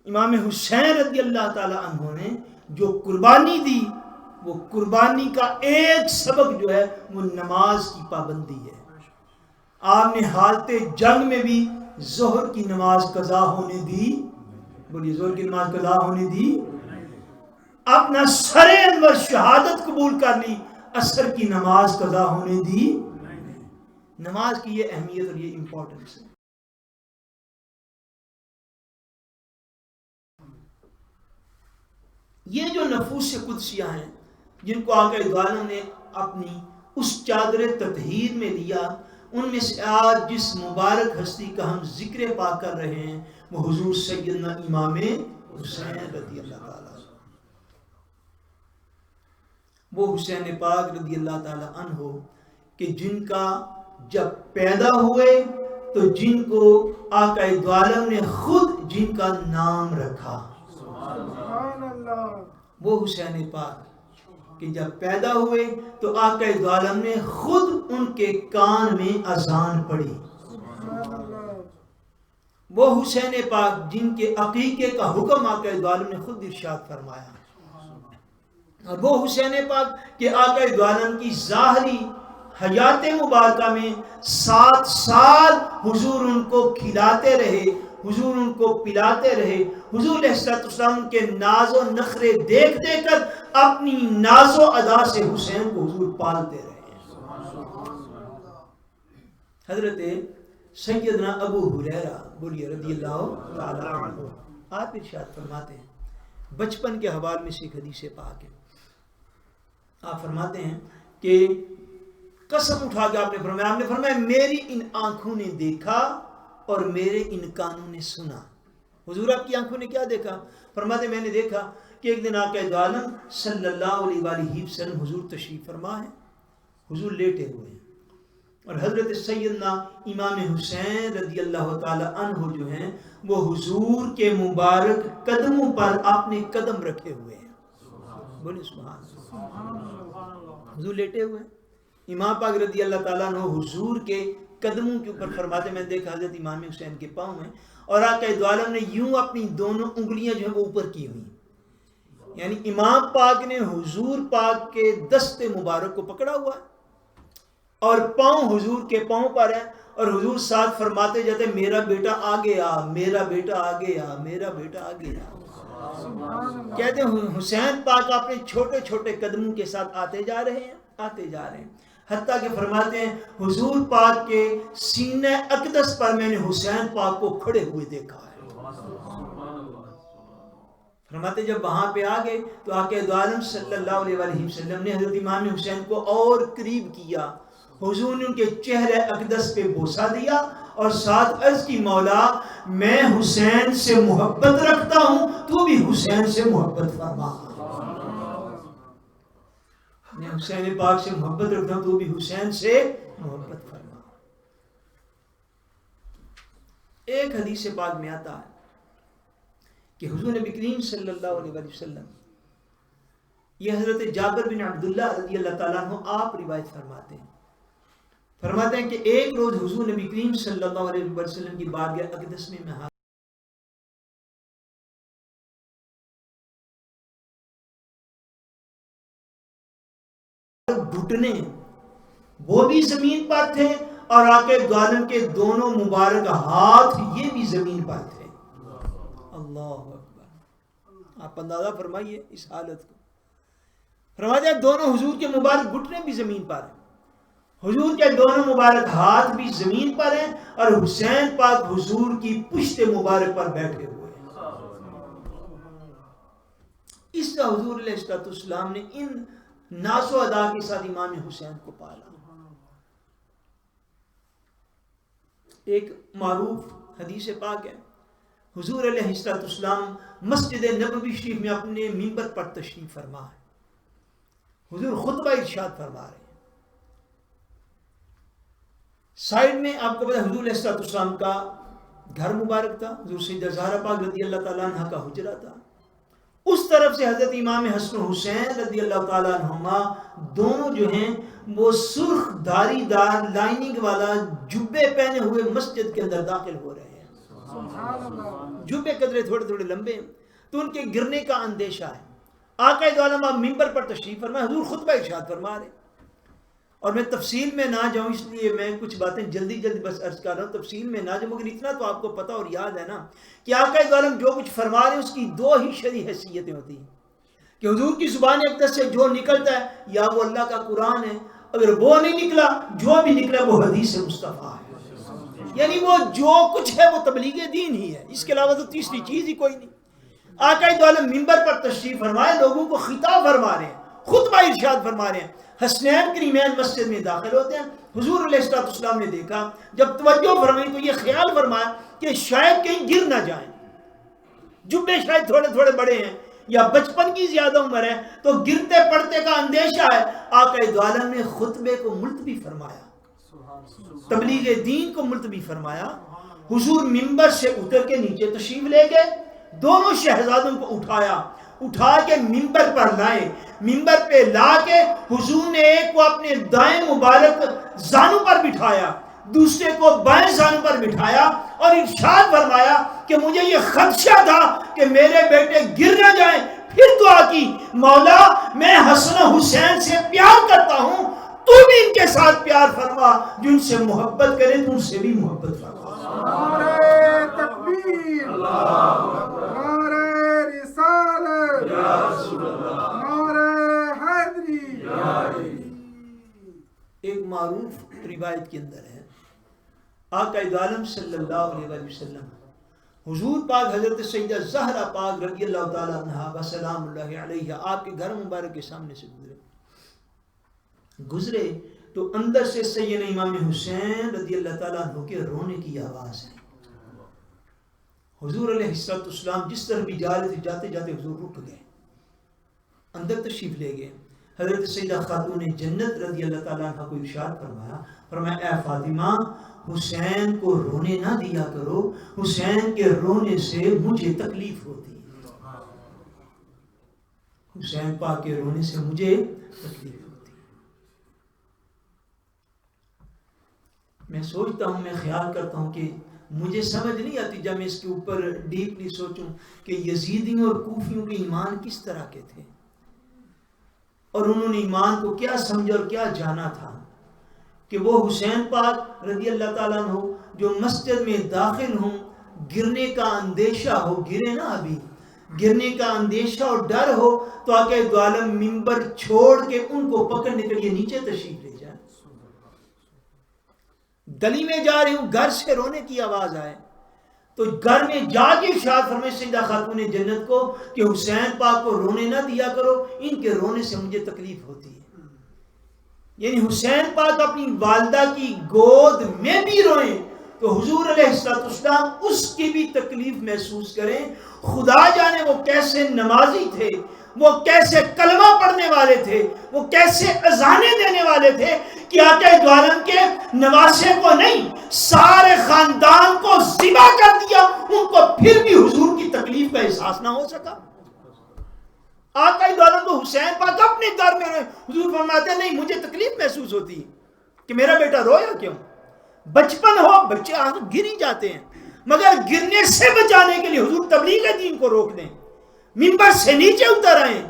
امام حسین رضی اللہ تعالی عنہ نے جو قربانی دی، وہ قربانی کا ایک سبب جو ہے وہ نماز کی پابندی ہے۔ آپ نے حالت جنگ میں بھی ظہر کی نماز قضا ہونے دی، بولیے ظہر کی نماز قضا ہونے دی، اپنا سر انور شہادت قبول کر لی، عصر کی نماز قضا ہونے دی۔ نماز کی یہ اہمیت اور یہ امپورٹنس ہے۔ یہ جو نفوس قدسیہ ہیں جن کو آقا دو عالم نے اپنی اس چادر تطہیر میں لیا، ان میں سے آج جس مبارک ہستی کا ہم ذکر پا کر رہے ہیں وہ حضور سیدنا امام حسین رضی اللہ تعالیٰ، وہ حسین پاک رضی اللہ تعالیٰ عنہ کہ جن کا جب پیدا ہوئے تو جن کو آقا دو عالم نے خود جن کا نام رکھا، وہ حسین پاک کہ جب پیدا ہوئے تو آقا دو عالم نے خود ان کے کان میں اذان پڑھی، وہ حسین پاک جن کے عقیقے کا حکم آقا دو عالم نے خود ارشاد فرمایا، اور وہ حسین پاک کہ آقا دو عالم کی ظاہری حیات مبارکہ میں 7 سال حضور ان کو کھلاتے رہے، حضور ان کو پلاتے رہے، حضور علیہ السلام کے ناز و نخرے دیکھ دے کر اپنی ناز و ادا سے حسین کو حضور پالتے رہے۔ حضرت سیدنا ابو ہریرہ بولیے رضی اللہ تعالی عنہ، آپ ارشاد فرماتے ہیں، بچپن کے حوال میں سے ایک حدیث پاک ہے، آپ فرماتے ہیں کہ قسم اٹھا کے آپ نے فرمایا میری ان آنکھوں نے دیکھا اور میرے ان کانوں نے سنا۔ حضور آپ کی آنکھوں نے کیا دیکھا؟ فرماتے میں نے دیکھا کہ ایک دن آقا دو عالم صلی اللہ علیہ وآلہ وسلم حضور تشریف فرما ہے، حضور لیٹے ہوئے ہیں، اور حضرت سیدنا امام حسین رضی اللہ تعالی عنہ جو ہیں وہ حضور کے مبارک قدموں پر اپنے قدم رکھے ہوئے ہیں، بولے سبحان اللہ، حضور لیٹے ہوئے ہیں، امام پاک رضی اللہ تعالیٰ عنہ حضور کے قدموں کے اوپر فرماتے میں نے دیکھا حضرت امام حسین کے پاؤں میں، اور آقا دو عالم نے یوں اپنی دونوں انگلیاں جو ہیں وہ اوپر کی ہوئی، یعنی امام پاک نے حضور پاک کے دست مبارک کو پکڑا ہوا ہے اور پاؤں حضور کے پاؤں پر ہیں، اور حضور ساتھ فرماتے جاتے میرا بیٹا آگے آ، میرا بیٹا آگے آ، میرا بیٹا آگے آ۔ کہتے ہیں حسین پاک اپنے چھوٹے چھوٹے قدموں کے ساتھ آتے جا رہے ہیں، آتے جا رہے ہیں، حتیٰ کہ فرماتے ہیں حضور پاک کے سینہ اقدس پر میں نے حسین پاک کو کھڑے ہوئے دیکھا ہے۔ فرماتے جب وہاں پہ آگئے تو آقا دو عالم صلی اللہ علیہ وآلہ وسلم نے حضرت امام حسین کو اور قریب کیا، حضور نے ان کے چہرے اقدس پہ بوسہ دیا اور ساتھ عرض کی مولا میں حسین سے محبت رکھتا ہوں، تو بھی حسین سے محبت فرما، میں حسین پاک سے محبت رکھتا ہوں، تو بھی حسین سے محبت فرما۔ ایک حدیث پاک میں آتا ہے کہ حضور نبی کریم صلی اللہ علیہ وسلم، یہ حضرت جابر بن عبداللہ رضی اللہ تعالیٰ عنہ آپ روایت فرماتے ہیں کہ ایک روز حضور نبی کریم صلی اللہ علیہ وسلم کی بارگاہ اقدس میں حاضر گھٹنے وہ بھی زمین پر تھے اور آقا دو عالم کے دونوں مبارک ہاتھ یہ بھی زمین پر تھے۔ اللہ اکبر، آپ اندازہ فرمائیے اس حالت کو، فرماتے ہیں دونوں حضور کے مبارک گھٹنے بھی زمین پر ہیں، حضور کے دونوں مبارک ہاتھ بھی زمین پر ہیں، اور حسین پاک حضور کی پشت مبارک پر بیٹھے ہوئے ہیں۔ اس طرح حضور علیہ السلام نے ان ناز و ادا کے ساتھ امام حسین کو پالا۔ ایک معروف حدیث پاک ہے، حضور علیہ السلام مسجد نبوی شریف میں اپنے منبر پر تشریف فرما ہے، حضور خطبہ ارشاد فرما رہے ہیں، سائڈ میں آپ کو پتا حضور علیہ السلام کا گھر مبارک تھا، حضور سیدہ زہرا پاک رضی اللہ تعالیٰ عنہ کا حجرہ تھا، اس طرف سے حضرت امام حسن حسین رضی اللہ تعالیٰ عنہما دونوں جو ہیں وہ سرخ دھاری دار لائننگ والا جبے پہنے ہوئے مسجد کے اندر داخل ہو رہے ہیں۔ جبے قدرے تھوڑے تھوڑے لمبے ہیں تو ان کے گرنے کا اندیشہ ہے. آقا دو عالم آپ ممبر پر تشریف فرمائے, حضور خطبہ ارشاد فرما رہے, اور میں تفصیل میں نہ جاؤں اس لیے میں کچھ باتیں جلدی بس عرض کر رہا ہوں, تفصیل میں نہ جاؤں, مگر اتنا تو آپ کو پتہ اور یاد ہے نا کہ آقا دو عالم جو کچھ فرما رہے ہیں اس کی دو ہی شرعی حیثیتیں ہوتی ہیں کہ حضور کی زبان اقدس سے جو نکلتا ہے یا وہ اللہ کا قرآن ہے, اگر وہ نہیں نکلا جو بھی نکلا وہ حدیث مصطفیٰ ہے, یعنی وہ جو کچھ ہے وہ تبلیغ دین ہی ہے, اس کے علاوہ تو تیسری چیز ہی کوئی نہیں. آقا دو عالم ممبر پر تشریف فرمائے, لوگوں کو خطاب فرما رہے ہیں, خطبہ ارشاد فرما رہے ہیں. حسنین کریمین مسجد میں داخل ہوتے ہیں. حضور علیہ السلام نے دیکھا, جب توجہ فرمائی تو یہ خیال فرمایا کہ شاید کہیں گر نہ جائیں, جبے شاید تھوڑے تھوڑے بڑے ہیں یا بچپن کی زیادہ عمر ہے تو گرتے پڑتے کا اندیشہ ہے. آقا دو عالم نے خطبے کو ملتوی فرمایا, تبلیغ دین کو ملتوی فرمایا. حضور ممبر سے اتر کے نیچے تشریف لے گئے, دونوں شہزادوں کو اٹھا کے ممبر پر لائے. ممبر پہ لا کے حضور نے ایک کو اپنے دائیں مبارک زانوں پر بٹھایا, دوسرے کو بائیں زانوں پر بٹھایا اور ارشاد فرمایا کہ مجھے یہ خدشہ تھا کہ میرے بیٹے گر نہ جائیں. پھر دعا کی, مولا میں حسن و حسین سے پیار کرتا ہوں, تو بھی ان کے ساتھ پیار فرما, جو ان سے محبت کرے تو ان سے بھی محبت فرما. نعرہ تکبیر, نعرہ رسالت, نعرہ حیدری. ایک معروف روایت کے اندر ہے, آقا دو عالم صلی اللہ علیہ وسلم حضور پاک حضرت سیدہ زہرا پاک رضی اللہ تعالیٰ عنہا و سلام اللہ علیہ آپ کے گھر مبارک کے سامنے سے گزرے تو اندر سے سیدنا امام حسین رضی اللہ تعالیٰ عنہ کے رونے کی آواز ہے. حضور علیہ السلام جس طرح بھی جا رہے تھے, جاتے جاتے حضور رک گئے, اندر تشریف لے گئے. حضرت سیدہ خاتون جنت رضی اللہ تعالیٰ عنہ کو ارشاد فرمایا اے فاطمہ, حسین کو رونے نہ دیا کرو, حسین کے رونے سے مجھے تکلیف ہوتی ہے, حسین پاک کے رونے سے مجھے تکلیف ہوتی ہے. میں سوچتا ہوں, میں خیال کرتا ہوں کہ مجھے سمجھ نہیں آتی جب میں اس کے اوپر ڈیپلی سوچوں کہ یزیدیوں اور کوفیوں کے ایمان کس طرح کے تھے اور انہوں نے ایمان کو کیا سمجھا اور کیا جانا تھا کہ وہ حسین پاک رضی اللہ تعالیٰ عنہ جو مسجد میں داخل ہوں, گرنے کا اندیشہ ہو, گرے نا ابھی, گرنے کا اندیشہ اور ڈر ہو تو آقا دو عالم ممبر چھوڑ کے ان کو پکڑنے کے لیے نیچے تشریف لے جائیں. گلی میں جا رہے ہوں, گھر سے رونے کی آواز آئے تو گھر میں جا کے ارشاد فرمائے سیدہ خاتون جنت کو کہ حسین پاک کو رونے نہ دیا کرو, ان کے رونے سے مجھے تکلیف ہوتی ہے. یعنی حسین پاک اپنی والدہ کی گود میں بھی روئیں تو حضور علیہ السلام اس کی بھی تکلیف محسوس کریں. خدا جانے وہ کیسے نمازی تھے, وہ کیسے کلمہ پڑھنے والے تھے, وہ کیسے اذانیں دینے والے تھے کہ آقا دو عالم کے نواسے کو نہیں سارے خاندان کو ذبح کر دیا, ان کو پھر بھی حضور کی تکلیف کا احساس نہ ہو سکا. آقا دو عالم تو حسین پاک اپنے گھر میں روئے, حضور فرماتے ہیں نہیں مجھے تکلیف محسوس ہوتی کہ میرا بیٹا رویا کیوں. بچپن ہو, بچے گر ہی جاتے ہیں, مگر گرنے سے بچانے کے لیے حضور تبلیغ دین کو روک دیں, ممبر سے نیچے اتر آئے.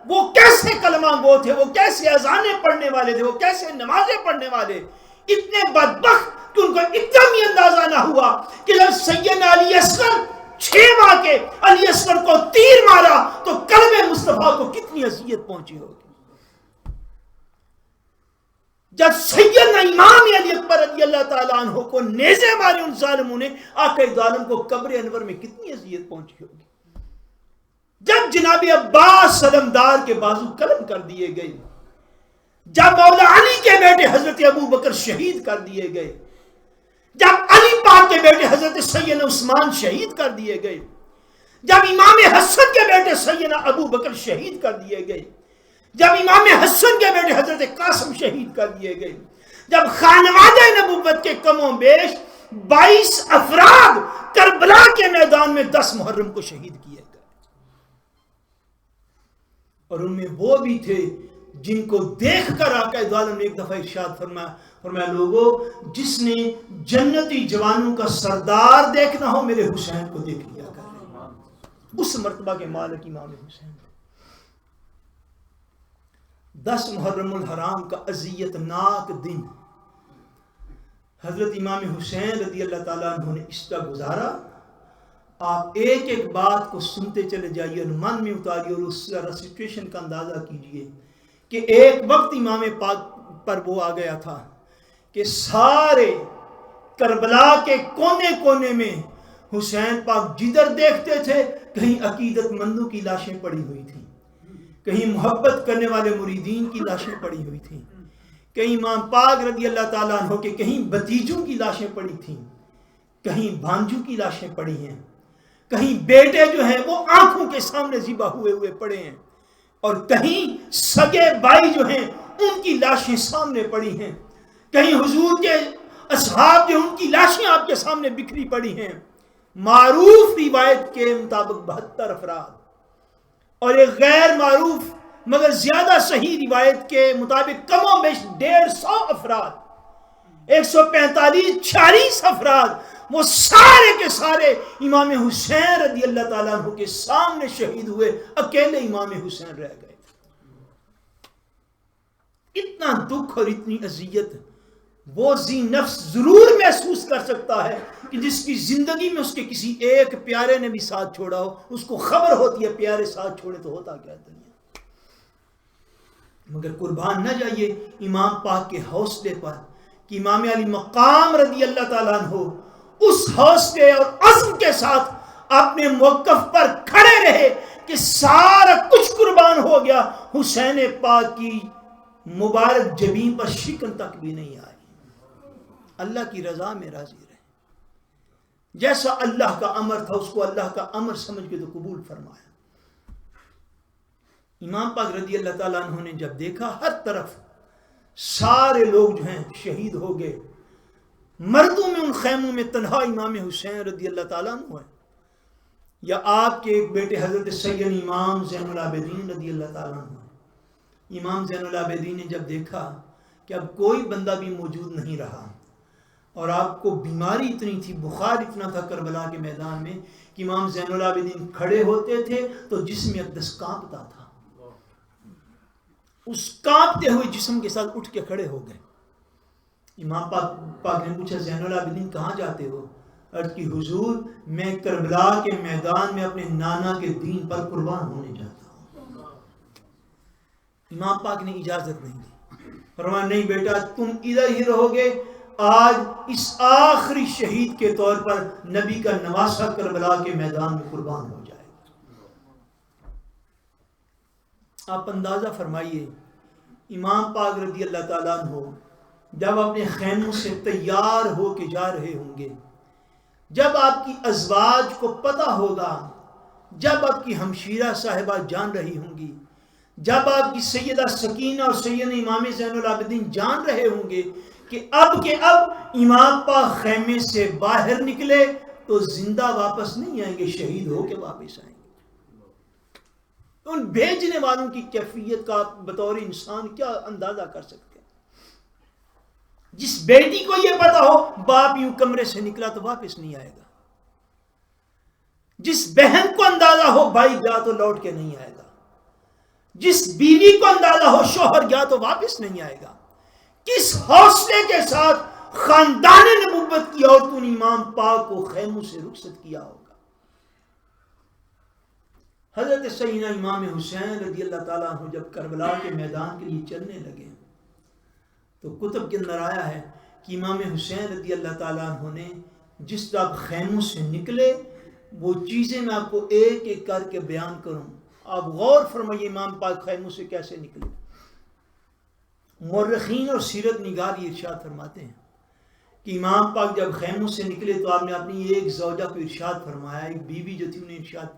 وہ کیسے کلمہ گو تھے, وہ کیسے اذانیں پڑھنے والے تھے, وہ کیسے نمازیں پڑھنے والے, اتنے بدبخت کہ ان کو اتنا بھی اندازہ نہ ہوا کہ جب سیدنا علی اصغر 6 ماہ کے علی اصغر کو تیر مارا تو کلمہ مصطفیٰ کو کتنی اذیت پہنچی ہوگی. جب سیدنا امام علی اکبر رضی اللہ تعالیٰ عنہ کو نیزے مارے ان ظالموں نے, آقا دو عالم کو قبر انور میں کتنی اذیت پہنچی ہوگی. جب جناب عباس علمدار کے بازو قلم کر دیے گئے, جب مولا علی کے بیٹے حضرت ابو بکر شہید کر دیے گئے, جب علی پاک کے بیٹے حضرت سیدنا عثمان شہید کر دیے گئے, جب امام حسن کے بیٹے سیدنا ابو بکر شہید کر دیے گئے, جب امام حسن کے بیٹے حضرت قاسم شہید کر دیے گئے, جب خانوادہ نبوت کے کم و بیش 22 افراد کربلا کے میدان میں 10 محرم کو شہید کیے گئے, اور ان میں وہ بھی تھے جن کو دیکھ کر آقا دو عالم نے ایک دفعہ ارشاد فرمایا فرمایا لوگوں جس نے جنتی جوانوں کا سردار دیکھنا ہو میرے حسین کو دیکھ لیا کرے. اس مرتبہ کے مالک امام حسین. 10 محرم الحرام کا اذیت ناک دن حضرت امام حسین رضی اللہ تعالیٰ عنہ نے اس کا گزارا. آپ ایک ایک بات کو سنتے چلے جائیے اور من میں اتاریے اور اس سچویشن کا اندازہ کیجئے کہ ایک وقت امام پاک پر وہ آ گیا تھا کہ سارے کربلا کے کونے کونے میں حسین پاک جدھر دیکھتے تھے کہیں عقیدت مندوں کی لاشیں پڑی ہوئی تھیں, کہیں محبت کرنے والے مریدین کی لاشیں پڑی ہوئی تھیں, کہیں امام پاک رضی اللہ تعالیٰ عنہ کے کہیں بھتیجوں کی لاشیں پڑی تھیں, کہیں بھانجوں کی لاشیں پڑی ہیں, کہیں بیٹے جو ہیں وہ آنکھوں کے سامنے ذبح ہوئے پڑے ہیں, اور کہیں سگے بھائی جو ہیں ان کی لاشیں سامنے پڑی ہیں, کہیں حضور کے اصحاب جو ان کی لاشیں آپ کے سامنے بکھری پڑی ہیں. معروف روایت کے مطابق 72 افراد اور ایک غیر معروف مگر زیادہ صحیح روایت کے مطابق کم و بیش 150 افراد, 145 46 افراد وہ سارے کے سارے امام حسین رضی اللہ تعالیٰ عنہ کے سامنے شہید ہوئے, اکیلے امام حسین رہ گئے. اتنا دکھ اور اتنی اذیت وہ ذی نفس ضرور محسوس کر سکتا ہے کہ جس کی زندگی میں اس کے کسی ایک پیارے نے بھی ساتھ چھوڑا ہو, اس کو خبر ہوتی ہے پیارے ساتھ چھوڑے تو ہوتا کیا دنیا. مگر قربان نہ جائیے امام پاک کے حوصلے پر کہ امام علی مقام رضی اللہ تعالیٰ عنہ اس حوصلے اور عزم کے ساتھ اپنے موقف پر کھڑے رہے کہ سارا کچھ قربان ہو گیا, حسین پاک کی مبارک جبین پر شکن تک بھی نہیں آئی. اللہ کی رضا میں راضی رہے. جیسا اللہ کا امر تھا اس کو اللہ کا امر سمجھ کے تو قبول فرمایا. امام پاک رضی اللہ تعالیٰ عنہ نے جب دیکھا ہر طرف سارے لوگ جو ہیں شہید ہو گئے, مردوں میں ان خیموں میں تنہا امام حسین رضی اللہ تعالیٰ عنہ ہے, یا آپ کے ایک بیٹے حضرت سید امام زین العابدین رضی اللہ تعالیٰ عنہ. امام زین العابدین نے جب دیکھا کہ اب کوئی بندہ بھی موجود نہیں رہا اور آپ کو بیماری اتنی تھی, بخار اتنا تھا کربلا کے میدان میں کہ امام زین العابدین کھڑے ہوتے تھے تو جسم اقدس کانپتا تھا. اس کانپتے ہوئے جسم کے ساتھ اٹھ کے کھڑے ہو گئے. امام پاک نے پوچھا زین العابدین کہاں جاتے ہو؟ عرض کی حضور میں کربلا کے میدان میں اپنے نانا کے دین پر قربان ہونے جاتا ہوں. امام پاک نے اجازت نہیں دی, فرمایا نہیں بیٹا تم ادھر ہی رہو گے, آج اس آخری شہید کے طور پر نبی کا نواسہ کربلا کے میدان میں قربان ہو جائے. آپ اندازہ فرمائیے امام پاک رضی اللہ تعالیٰ عنہ جب اپنے خیموں سے تیار ہو کے جا رہے ہوں گے, جب آپ کی ازواج کو پتہ ہوگا, جب آپ کی ہمشیرہ صاحبہ جان رہی ہوں گی, جب آپ کی سیدہ سکینہ اور سید امام زین العابدین جان رہے ہوں گے کہ اب امام پاک خیمے سے باہر نکلے تو زندہ واپس نہیں آئیں گے, شہید ہو کے واپس آئیں گے. ان بھیجنے والوں کی کیفیت کا بطور انسان کیا اندازہ کر سکتے ہیں. جس بیٹی کو یہ پتا ہو باپ یوں کمرے سے نکلا تو واپس نہیں آئے گا, جس بہن کو اندازہ ہو بھائی گیا تو لوٹ کے نہیں آئے گا, جس بیوی کو اندازہ ہو شوہر گیا تو واپس نہیں آئے گا, کس حوصلے کے ساتھ خاندان نبوت کی عورتوں نے امام پاک کو خیموں سے رخصت کیا ہوگا. حضرت سیدنا امام حسین رضی اللہ تعالیٰ عنہ جب کربلا کے میدان کے لیے چلنے لگے تو کتب کے اندر آیا ہے کہ امام حسین رضی اللہ تعالیٰ عنہ نے جس طرح خیموں سے نکلے وہ چیزیں میں آپ کو ایک ایک کر کے بیان کروں. آپ غور فرمائیے امام پاک خیموں سے کیسے نکلے. مورخین اور سیرت نگار یہ ارشاد فرماتے ہیں کہ امام پاک جب خیموں سے نکلے تو آپ نے اپنی ایک زوجہ کو ارشاد فرمایا, ایک بیوی جو تھی انہیں ارشاد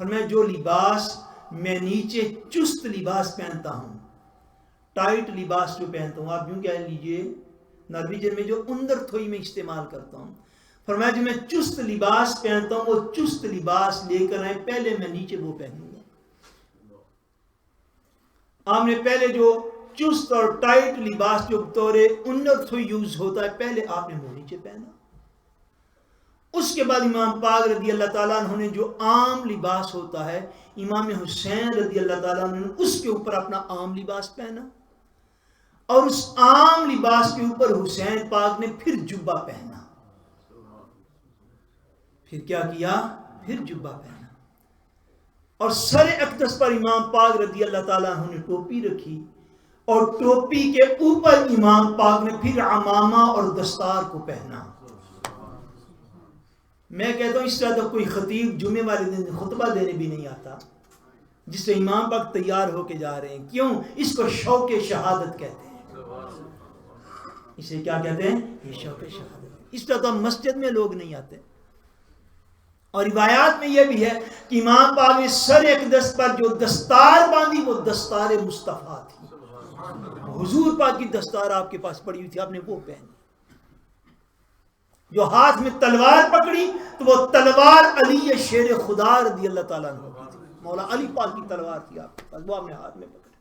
فرمایا جو لباس میں نیچے چست لباس پہنتا ہوں, ٹائٹ لباس جو پہنتا ہوں, آپ یوں کہہ لیجئے نارویجن میں جو اندر تھوئی میں استعمال کرتا ہوں, فرمایا جو میں چست لباس پہنتا ہوں وہ چست لباس لے کر آئے, پہلے میں نیچے وہ پہنوں گا. آپ نے پہلے جو چست اور ٹائٹ لباس جو بطور انت یوز ہوتا ہے، پہلے آپ نے منہ نیچے پہنا. اس کے بعد امام پاک رضی اللہ تعالیٰ عنہ نے جو عام لباس ہوتا ہے، امام حسین رضی اللہ تعالیٰ عنہ نے اس کے اوپر اپنا عام لباس پہنا، اور اس عام لباس کے اوپر حسین پاک نے پھر جبہ پہنا. پھر کیا کیا؟ پھر جبہ پہنا. اور سر اقدس پر امام پاک رضی اللہ تعالیٰ عنہ نے ٹوپی رکھی، اور ٹوپی کے اوپر امام پاک نے پھر عمامہ اور دستار کو پہنا. میں کہتا ہوں اس طرح تو کوئی خطیب جمعے والے دن خطبہ دینے بھی نہیں آتا، جس سے امام پاک تیار ہو کے جا رہے ہیں. کیوں؟ اس کو شوق شہادت کہتے ہیں. اسے کیا کہتے ہیں؟ یہ شوق شہادت. اس طرح تو مسجد میں لوگ نہیں آتے. اور روایات میں یہ بھی ہے کہ امام پاک نے سر اقدس پر جو دستار باندھی وہ دستار مصطفیٰ تھی. حضور پاک کی دستار آپ کے پاس پڑی ہوئی تھی، آپ نے وہ پہنی. جو ہاتھ میں تلوار پکڑی تو وہ تلوار علی شیر خدا رضی اللہ تعالیٰ عنہ کی تھی. مولا علی پاک کی تلوار تھی آپ کے پاس، وہ آپ نے ہاتھ میں پکڑی.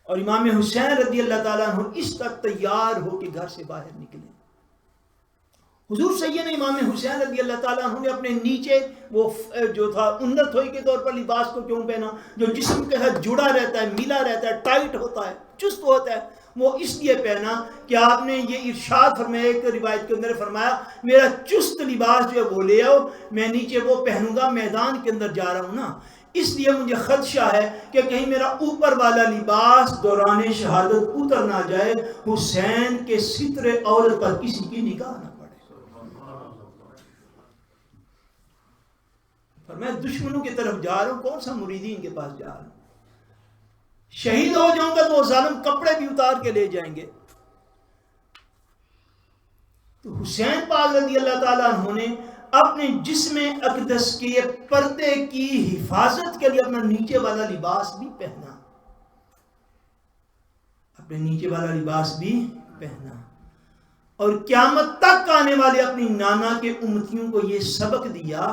اور امام حسین رضی اللہ تعالیٰ عنہ اس طرح تیار ہو کے گھر سے باہر نکلے. حضور سیدنا امام حسین رضی اللہ تعالیٰ عنہ نے اپنے نیچے وہ جو تھا اندر تھوئی کے طور پر لباس کو کیوں پہنا؟ جو جسم کے ساتھ جڑا رہتا ہے، ملا رہتا ہے، ٹائٹ ہوتا ہے، چست ہوتا ہے. وہ اس لیے پہنا کہ آپ نے یہ ارشاد فرمایا، ایک روایت کے اندر فرمایا میرا چست لباس جو ہے وہ لے آؤ، میں نیچے وہ پہنوں گا، میدان کے اندر جا رہا ہوں نا، اس لیے مجھے خدشہ ہے کہ کہیں میرا اوپر والا لباس دوران شہادت اتر نہ جائے، حسین کے ستر عورت پر کسی کی نگاہ نہ پڑے. پر میں دشمنوں کی طرف جا رہا ہوں، کون سا مریدین کے پاس جا رہا ہوں؟ شہید ہو جاؤں گا تو وہ ظالم کپڑے بھی اتار کے لے جائیں گے. تو حسین پاک رضی اللہ تعالیٰ عنہ نے اپنے جسم اقدس کے پردے کی حفاظت کے لیے اپنا نیچے والا لباس بھی پہنا. اپنے نیچے والا لباس بھی پہنا. اور قیامت تک آنے والے اپنی نانا کے امتیوں کو یہ سبق دیا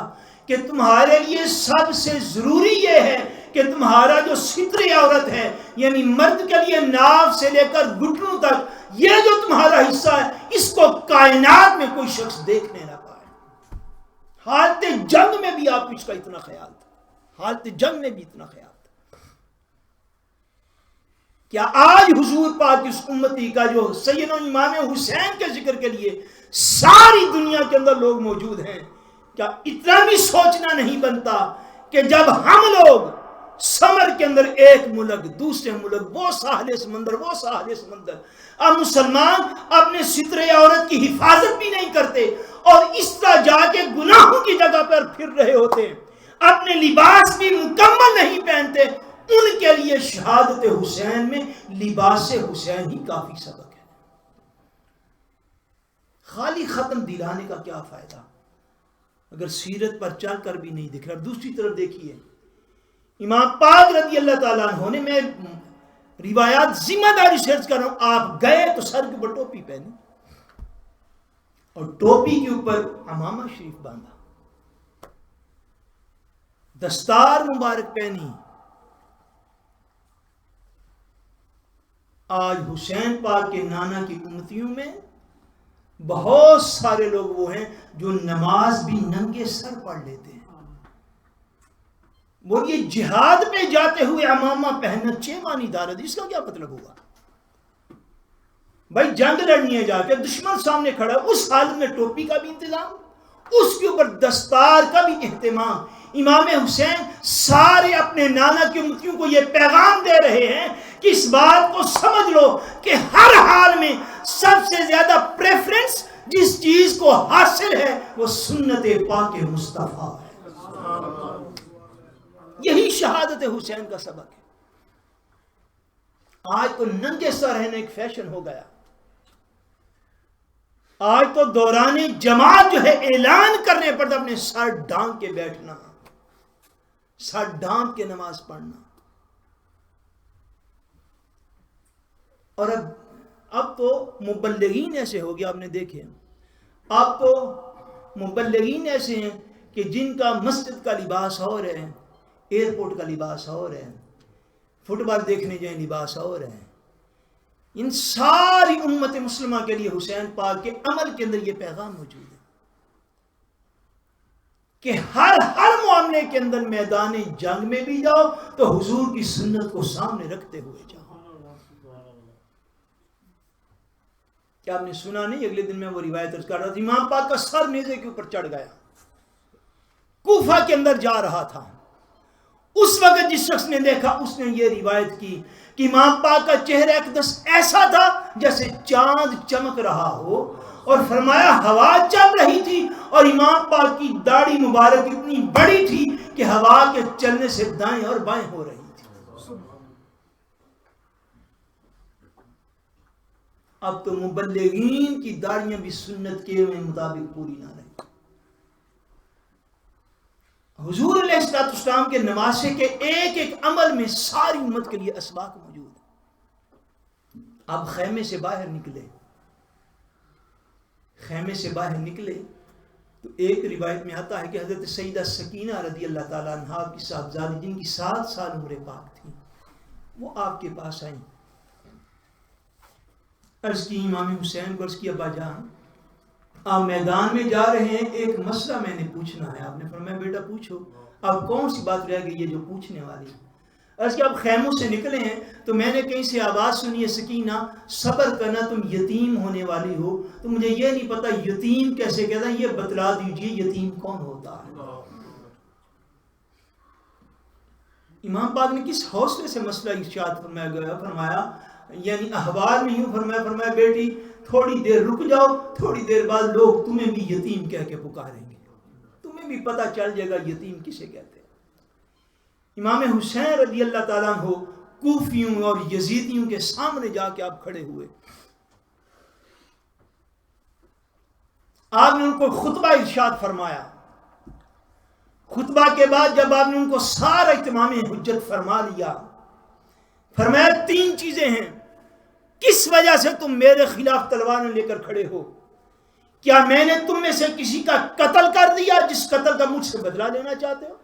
کہ تمہارے لیے سب سے ضروری یہ ہے کہ تمہارا جو ستر عورت ہے، یعنی مرد کے لیے ناف سے لے کر گھٹنوں تک یہ جو تمہارا حصہ ہے، اس کو کائنات میں کوئی شخص دیکھنے نہ پائے. حالت جنگ میں بھی آپ کو اس کا اتنا خیال تھا، حالت جنگ میں بھی اتنا خیال تھا. کیا آج حضور پاک اس امتی کا جو سیدنا امام حسین کے ذکر کے لیے ساری دنیا کے اندر لوگ موجود ہیں، کیا اتنا بھی سوچنا نہیں بنتا کہ جب ہم لوگ سمر کے اندر ایک ملک دوسرے ملک، وہ ساحل سمندر وہ ساحل سمندر، اب مسلمان اپنے ستر عورت کی حفاظت بھی نہیں کرتے اور اس طرح جا کے گناہوں کی جگہ پر پھر رہے ہوتے ہیں، اپنے لباس بھی مکمل نہیں پہنتے، ان کے لیے شہادت حسین میں لباس حسین ہی کافی سبق ہے. خالی ختم دلانے کا کیا فائدہ اگر سیرت پر چل کر بھی نہیں دکھ رہا. دوسری طرف دیکھیے امام پاک رضی اللہ تعالیٰ عنہ نے، میں روایات ذمہ داری سے عرض کر رہا ہوں، آپ گئے تو سر کے اوپر ٹوپی پہنی اور ٹوپی کے اوپر عمامہ شریف باندھا، دستار مبارک پہنی. آج حسین پاک کے نانا کی امتیوں میں بہت سارے لوگ وہ ہیں جو نماز بھی ننگے سر پڑھ لیتے ہیں. وہ یہ جہاد پہ جاتے ہوئے عمامہ پہننا 6 معنی دار ہے، اس کا کیا مطلب ہوا؟ بھائی جنگ لڑنی ہے، جا کے دشمن سامنے کھڑا، اس حالت میں ٹوپی کا بھی انتظام، اس کے اوپر دستار کا بھی اہتمام. امام حسین سارے اپنے نانا کی امتیوں کو یہ پیغام دے رہے ہیں کہ اس بات کو سمجھ لو کہ ہر حال میں سب سے زیادہ پریفرنس جس چیز کو حاصل ہے وہ سنت پاک مصطفیٰ ہے. یہی شہادت حسین کا سبق ہے. آج تو ننگے سر رہنا ایک فیشن ہو گیا. آج تو دوران جماعت جو ہے اعلان کرنے پڑتا اپنے سر ڈھانپ کے بیٹھنا، سر ڈھانپ کے نماز پڑھنا. اور اب تو مبلغین ایسے ہو گیا، آپ نے دیکھے، اب تو مبلغین ایسے ہیں کہ جن کا مسجد کا لباس اور ہے، ایئرپورٹ کا لباس اور ہے، فٹ بال دیکھنے جائیں لباس اور ہے. ان ساری امت مسلمہ کے لیے حسین پاک کے عمل کے اندر یہ پیغام موجود ہے کہ ہر معاملے کے اندر میدان جنگ میں بھی جاؤ تو حضور کی سنت کو سامنے رکھتے ہوئے جاؤ. کیا آپ نے سنا نہیں؟ اگلے دن میں وہ روایت کر رہا تھا، امام پاک کا سر نیزے کے اوپر چڑھ گیا، کوفہ کے اندر جا رہا تھا. اس وقت جس شخص نے دیکھا اس نے یہ روایت کی کہ امام پاک کا چہرہ اقدس ایسا تھا جیسے چاند چمک رہا ہو، اور فرمایا ہوا چل رہی تھی اور امام پاک کی داڑھی مبارک اتنی بڑی تھی کہ ہوا کے چلنے سے دائیں اور بائیں ہو رہی تھی. اب تو مبلغین کی داڑیاں بھی سنت کے مطابق پوری نہ رہی. حضور علیہ السلام کے نواسے کے ایک ایک عمل میں ساری امت کے لیے اسباق موجود ہے. اب خیمے سے باہر نکلے تو ایک روایت میں آتا ہے کہ حضرت سیدہ سکینہ رضی اللہ تعالیٰ عنہا کی صاحبزادی جن کی 7 سال عمر پاک تھی، وہ آپ کے پاس آئیں. عرض کی امام حسین کو، عرض کی ابا جان آپ میدان میں جا رہے ہیں، ایک مسئلہ میں نے پوچھنا ہے. آپ نے فرمایا بیٹا پوچھو. اب کون سی بات رہ گئی ہے جو پوچھنے والی؟ عرض کہ آپ خیموں سے نکلے ہیں تو میں نے کہیں سے آواز سنی ہے، سکینہ صبر کرنا، تم یتیم ہونے والی ہو. تو مجھے یہ نہیں پتا یتیم کیسے کہتا ہے، یہ بتلا دیجئے یتیم کون ہوتا ہے. امام پاک نے کس حوصلے سے مسئلہ ارشاد فرمایا یعنی احوال میں یوں فرمایا بیٹی تھوڑی دیر رک جاؤ، تھوڑی دیر بعد لوگ تمہیں بھی یتیم کہہ کے پکاریں گے، تمہیں بھی پتہ چل جائے گا یتیم کسے کہتے ہیں. امام حسین رضی اللہ تعالیٰ عنہ کوفیوں اور یزیدیوں کے سامنے جا کے آپ کھڑے ہوئے. آپ نے ان کو خطبہ ارشاد فرمایا. خطبہ کے بعد جب آپ نے ان کو سارا اتمام حجت فرما لیا، فرمایا 3 چیزیں ہیں، کس وجہ سے تم میرے خلاف تلواریں لے کر کھڑے ہو؟ کیا میں نے تم میں سے کسی کا قتل کر دیا جس قتل کا مجھ سے بدلہ لینا چاہتے ہو؟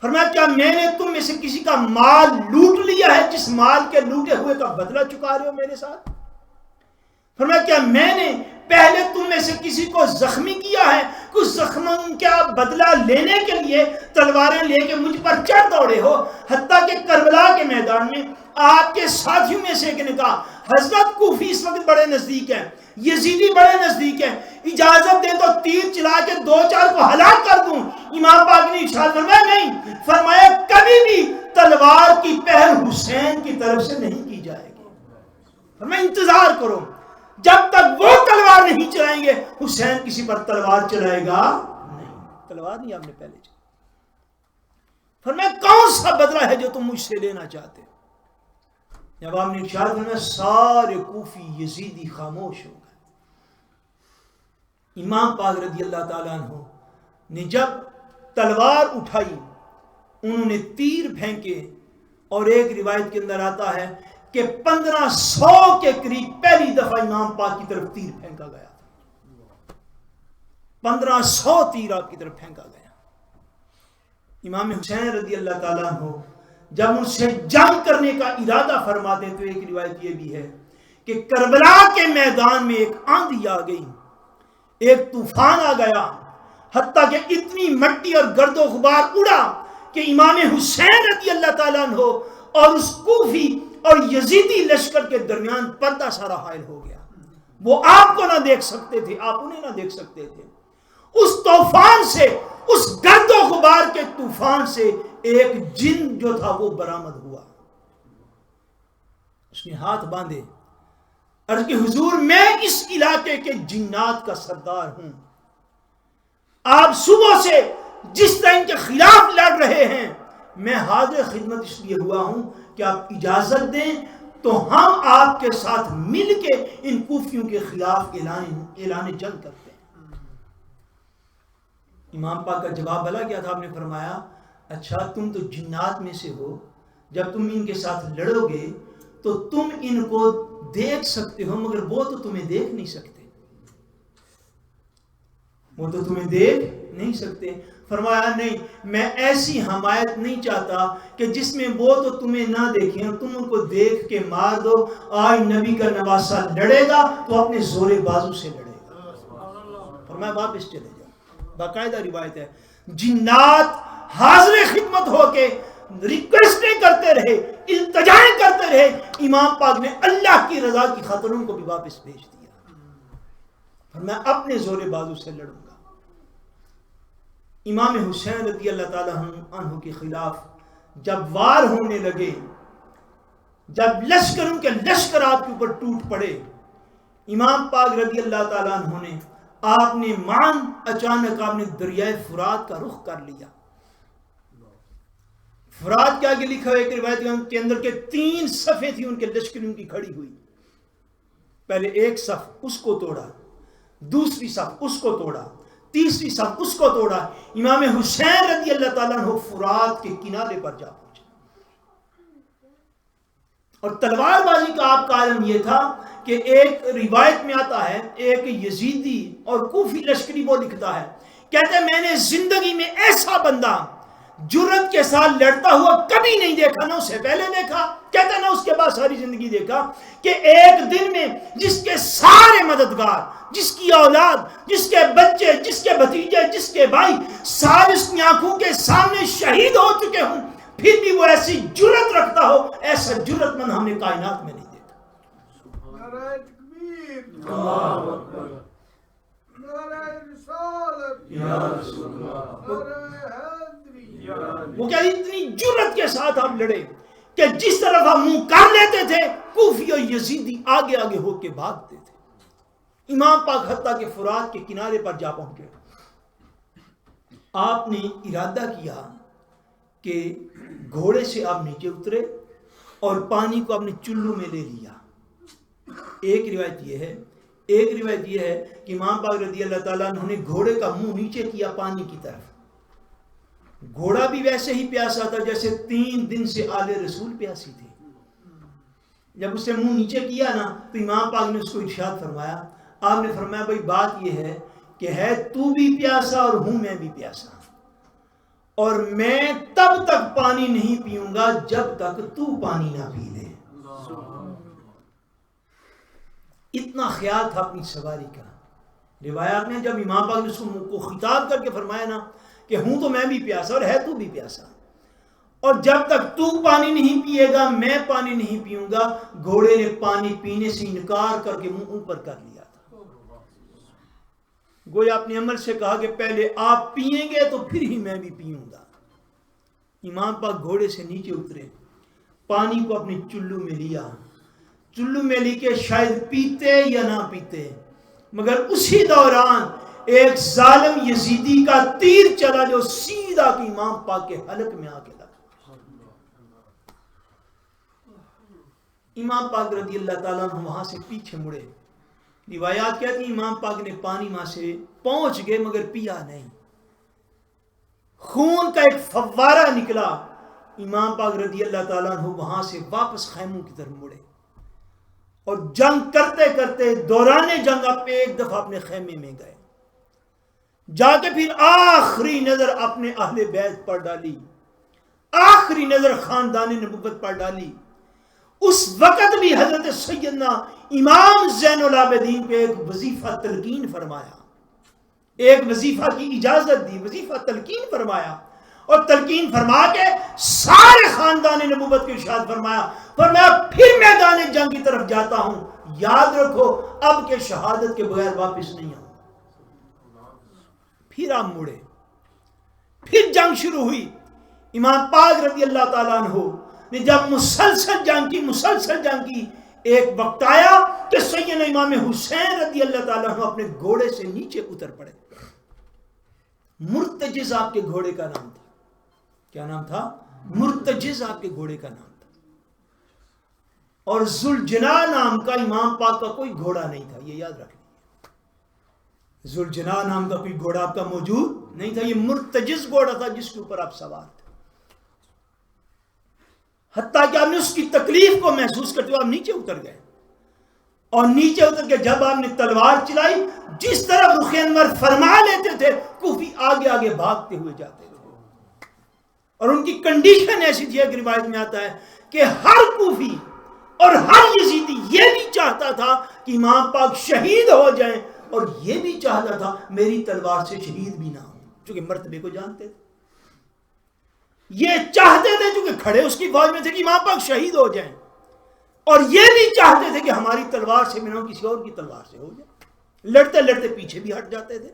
فرمایا کیا میں نے تم میں سے کسی کا مال لوٹ لیا ہے جس مال کے لوٹے ہوئے کا بدلہ چکا رہے ہو میرے ساتھ؟ فرمایا کیا میں نے پہلے تم میں سے کسی کو زخمی کیا ہے، کچھ زخموں کا بدلہ لینے کے لیے تلواریں لے کے مجھ پر چڑھ دوڑے ہو؟ حتیٰ کہ کربلا کے میدان میں آپ کے ساتھیوں میں سے ایک نے کہا حضرت کوفی اس وقت بڑے نزدیک ہیں، یزیدی بڑے نزدیک ہیں، اجازت دیں تو تیر چلا کے 2-4 کو ہلاک کر دوں. امام پاک نے ارشاد فرمایا نہیں، فرمایا کبھی بھی تلوار کی پہل حسین کی طرف سے نہیں کی جائے گی. فرمایا انتظار کرو، جب تک وہ تلوار نہیں چلائیں گے حسین کسی پر تلوار چلائے گا نہیں. تلوار نہیں آپ نے پہلے چلائی. فرمایا کون سا بدلہ ہے جو تم مجھ سے لینا چاہتے؟ جب آپ نے ارشاد فرمایا سارے کوفی یزیدی خاموش ہو گئے. امام پاک رضی اللہ تعالیٰ عنہ نے جب تلوار اٹھائی، انہوں نے تیر پھینکے، اور ایک روایت کے اندر آتا ہے کہ 1500 کے قریب پہلی دفعہ امام پاک کی طرف تیر پھینکا گیا. 1500 تیر آپ کی طرف پھینکا گیا. امام حسین رضی اللہ تعالیٰ عنہ جب ان سے جنگ کرنے کا ارادہ فرماتے تو ایک روایت یہ بھی ہے کہ کربلا کے میدان میں ایک آندھی آ گئی، ایک طوفان آ گیا، حتیٰ کہ اتنی مٹی اور گرد و غبار اڑا کہ امام حسین رضی اللہ تعالیٰ عنہ اور اس کوفی اور یزیدی لشکر کے درمیان پردہ سارا حائل ہو گیا. وہ آپ کو نہ دیکھ سکتے تھے، آپ انہیں نہ دیکھ سکتے تھے. اس طوفان سے، اس گرد و غبار کے طوفان سے ایک جن جو تھا وہ برآمد ہوا. اس نے ہاتھ باندھے، عرض کہ حضور میں اس علاقے کے جنات کا سردار ہوں، آپ صبح سے جس طرح ان کے خلاف لڑ رہے ہیں میں حاضر خدمت اس لیے ہوا ہوں کہ آپ اجازت دیں تو ہم آپ کے ساتھ مل کے ان کوفیوں کے خلاف اعلان جنگ کرتے ہیں. امام پاک کا جواب بھلا کیا تھا؟ آپ نے فرمایا اچھا تم تو جنات میں سے ہو، جب تم ان کے ساتھ لڑو گے تو تم ان کو دیکھ سکتے ہو مگر وہ تو تمہیں دیکھ نہیں سکتے. وہ تو تمہیں دیکھ نہیں سکتے. فرمایا نہیں، میں ایسی حمایت نہیں چاہتا کہ جس میں وہ تو تمہیں نہ دیکھیں اور تم ان کو دیکھ کے مار دو. آج نبی کا نواسہ لڑے گا تو اپنے زور بازو سے لڑے گا. فرمایا واپس چلے جاؤ. باقاعدہ روایت ہے جنات حاضر خدمت ہو کے ریکویسٹیں کرتے رہے، التجائیں کرتے رہے. امام پاک نے اللہ کی رضا کی خاطر ان کو بھی واپس بھیج دیا. میں اپنے زور بازو سے لڑوں گا. امام حسین رضی اللہ تعالیٰ عنہ کے خلاف جب وار ہونے لگے، جب لشکر ان کے لشکر آپ کے اوپر ٹوٹ پڑے، امام پاک رضی اللہ تعالیٰ عنہ نے آپ نے اچانک آپ نے دریائے فرات کا رخ کر لیا. فرات کے آگے لکھا ہے ایک روایت کے اندر کے 3 صفیں تھی ان کے لشکریوں کی کھڑی ہوئی. پہلے ایک صف اس کو توڑا، دوسری صف اس کو توڑا، تیسری صف اس کو توڑا. امام حسین رضی اللہ تعالیٰ عنہ فرات کے کنارے پر جا پہنچے. اور تلوار بازی کا آپ کا عالم یہ تھا کہ ایک روایت میں آتا ہے ایک یزیدی اور کوفی لشکری وہ لکھتا ہے، کہتے ہیں میں نے زندگی میں ایسا بندہ جرت کے ساتھ لڑتا ہوا کبھی نہیں دیکھا، نہ اسے پہلے دیکھا، کہتا نہ اس کے بعد ساری زندگی دیکھا، کہ ایک دن میں جس کے سارے مددگار، جس کی اولاد، جس کے بچے، جس کے بھتیجے، جس کے بھائی سارے اس کی آنکھوں کے سامنے شہید ہو چکے ہوں، پھر بھی وہ ایسی جرت رکھتا ہو، ایسا جرت مند ہم نے کائنات میں نہیں دیکھا. نعرہ تکبیر، اللہ اکبر، نعرہ رسالت، یا رسول اللہ، نعرہ حیدری. وہ کیا اتنی جرت کے ساتھ آپ لڑے کہ جس طرف آپ منہ کر لیتے تھے کوفی اور یزیدی آگے آگے ہو کے بھاگتے تھے. امام پاک حتیٰ کہ فرات کے کنارے پر جا پہنچے. آپ نے ارادہ کیا کہ گھوڑے سے آپ نیچے اترے اور پانی کو اپنے چلو میں لے لیا. ایک روایت یہ ہے کہ امام پاک رضی اللہ تعالیٰ عنہ نے گھوڑے کا منہ نیچے کیا پانی کی طرف. گھوڑا بھی ویسے ہی پیاسا تھا جیسے 3 دن سے آل رسول پیاسی تھی. جب اس سے منہ نیچے کیا نا تو امام پاک نے اس کو ارشاد فرمایا. آپ نے فرمایا بھائی بات یہ ہے کہ ہے تو بھی پیاسا اور ہوں میں بھی پیاسا، اور میں تب تک پانی نہیں پیوں گا جب تک تو پانی نہ پی لے. اتنا خیال تھا اپنی سواری کا. روایات میں جب امام پاک نے اس کو خطاب کر کے فرمایا نا کہ ہوں تو میں بھی پیاسا اور ہے تو بھی پیاسا، اور جب تک تو پانی نہیں پیے گا میں پانی نہیں پیوں گا. گھوڑے نے پانی پینے سے انکار کر کے منہ اوپر کر لیا تھا. گویا اپنے عمل سے کہا کہ پہلے آپ پیئیں گے تو پھر ہی میں بھی پیوں گا. امام پاک گھوڑے سے نیچے اترے، پانی کو اپنے چلو میں لیا. چلو میں لی کے شاید پیتے یا نہ پیتے، مگر اسی دوران ایک ظالم یزیدی کا تیر چلا جو سیدھا کہ امام پاک کے حلق میں آ کے لگا. امام پاک رضی اللہ تعالیٰ عنہ وہاں سے پیچھے مڑے. روایات کہتی ہیں امام پاک نے پانی وہاں سے پہنچ گئے مگر پیا نہیں. خون کا ایک فوارہ نکلا. امام پاک رضی اللہ تعالیٰ عنہ وہاں سے واپس خیموں کی طرف مڑے اور جنگ کرتے کرتے دوران جنگ آپ ایک دفعہ اپنے خیمے میں گئے. جا کے پھر آخری نظر اپنے اہل بیت پر ڈالی، آخری نظر خاندان نبوت پر ڈالی. اس وقت بھی حضرت سیدنا امام زین العابدین پہ ایک وظیفہ تلقین فرمایا، ایک وظیفہ کی اجازت دی، وظیفہ تلقین فرمایا، اور تلقین فرما کے سارے خاندان نبوت کے ارشاد فرمایا پھر میدان جنگ کی طرف جاتا ہوں، یاد رکھو اب کے شہادت کے بغیر واپس نہیں آؤں. پھر آپ مڑے، پھر جنگ شروع ہوئی. امام پاک رضی اللہ تعالیٰ عنہ نے جب مسلسل جنگ کی ایک وقت آیا کہ سیدنا امام حسین رضی اللہ تعالیٰ عنہ اپنے گھوڑے سے نیچے اتر پڑے. مرتجز آپ کے گھوڑے کا نام تھا. کیا نام تھا؟ مرتجز آپ کے گھوڑے کا نام تھا. اور ذوالجناح نام کا امام پاک کا کوئی گھوڑا نہیں تھا، یہ یاد رکھ لیجیے. ذوالجناح نام کا کوئی گھوڑا آپ کا موجود نہیں تھا. یہ مرتجز گھوڑا تھا جس کے اوپر آپ سوار تھے. حتیٰ کہ آپ نے اس کی تکلیف کو محسوس کرتے ہوئے آپ نیچے اتر گئے اور نیچے اتر کے جب آپ نے تلوار چلائی جس طرح رخ انور فرما لیتے تھے کوفی آگے آگے بھاگتے ہوئے جاتے تھے. اور ان کی کنڈیشن ایسی تھی کہ روایت میں آتا ہے کہ ہر کوفی اور ہر یزیدی یہ بھی چاہتا تھا کہ امام پاک شہید ہو جائیں اور یہ بھی چاہتا تھا میری تلوار سے شہید بھی نہ ہو، چونکہ مرتبے کو جانتے تھے. یہ چاہتے تھے چونکہ کھڑے اس کی فوج میں تھے کہ امام پاک شہید ہو جائیں، اور یہ بھی چاہتے تھے کہ ہماری تلوار سے بھی نہ ہو، کسی اور کی تلوار سے ہو جائے. لڑتے لڑتے پیچھے بھی ہٹ جاتے تھے.